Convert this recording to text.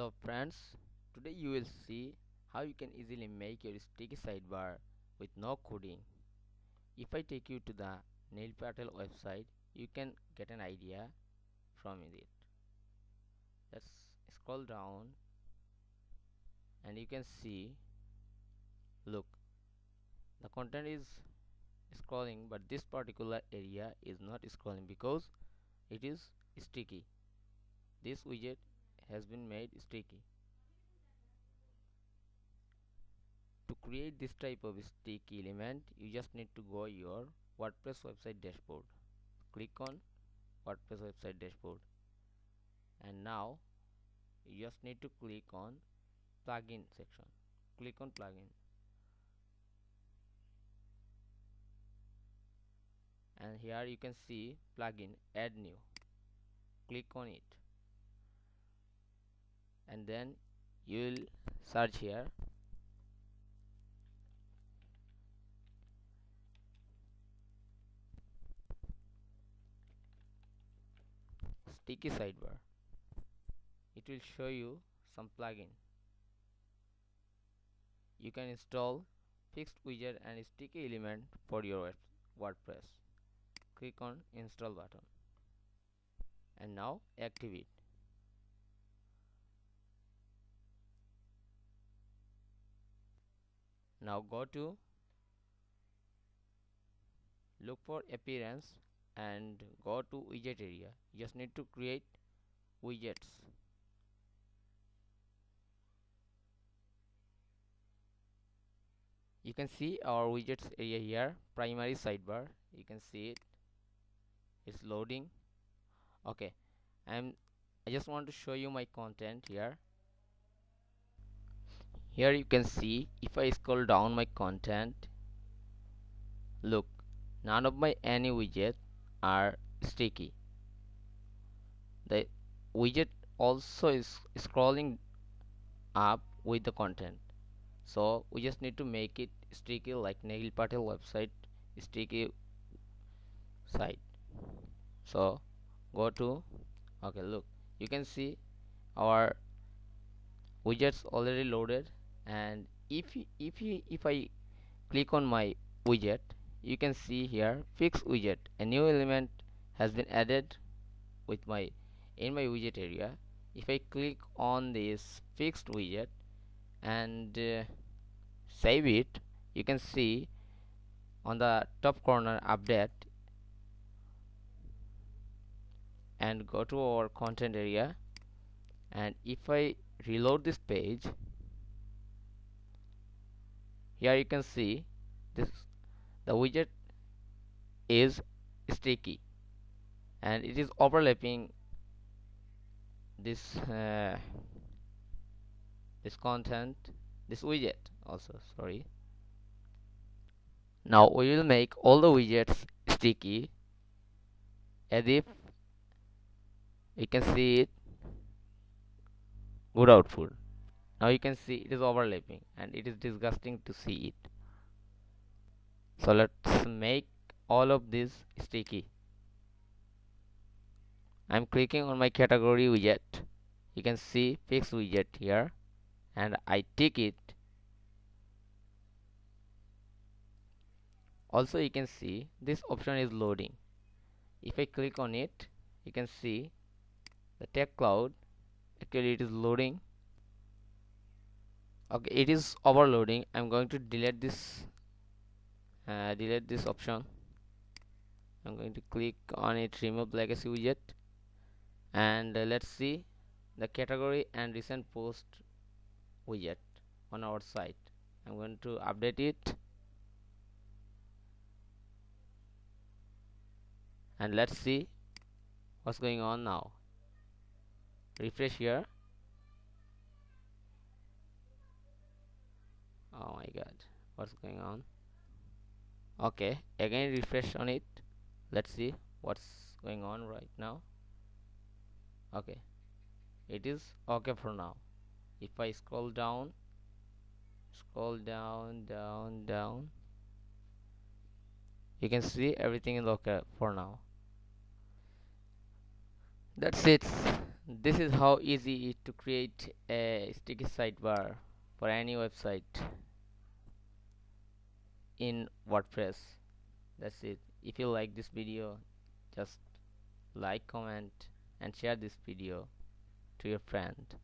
Hello friends, today you will see how you can easily make your sticky sidebar with no coding. If I take you to the Neil Patel website, you can get an idea from it. Let's scroll down and you can see, look, the content is scrolling, but this particular area is not scrolling because it is sticky. This widget has been made sticky. To create this type of sticky element, you just need to go your WordPress website dashboard. Click on WordPress website dashboard, and now you just need to click on plugin section. Click on plugin, and here you can see plugin add new. Click on it, and then you will search here sticky sidebar. It will show you some plugin. You can install fixed widget and sticky element for your WordPress. Click on install button, and now activate. Now go to look for appearance and go to widget area. You just need to create widgets. You can see our widgets area here, primary sidebar. You can see it's loading. Okay, I just want to show you my content here. Here you can see, if I scroll down my content, look, none of my any widget are sticky. The widget also is scrolling up with the content, so we just need to make it sticky like Neil Patel website sticky site. So go to, okay, look, you can see our widgets already loaded, and if I click on my widget, you can see here fixed widget, a new element has been added with my in my widget area. If I click on this fixed widget and save it, you can see on the top corner update, and go to our content area, and if I reload this page, here you can see this, the widget is sticky and it is overlapping this this content, this widget also, sorry. Now we will make all the widgets sticky as if you can see it, good output. Now you can see it is overlapping and it is disgusting to see it. So let's make all of this sticky. I'm clicking on my category widget. You can see fixed widget here, and I tick it. Also you can see this option is loading. If I click on it, you can see the tech cloud, actually it is loading. Okay, it is overloading. I'm going to delete this option. I'm going to click on it, remove legacy widget, and let's see the category and recent post widget on our site. I'm going to update it, and let's see what's going on now. Refresh here. Oh my god, what's going on? Okay, again refresh on it. Let's see what's going on right now. Okay, it is okay for now. If I scroll down, down, you can see everything is okay for now. That's it. This is how easy it to create a sticky sidebar for any website in WordPress. That's it. If you like this video, just like, comment and share this video to your friend.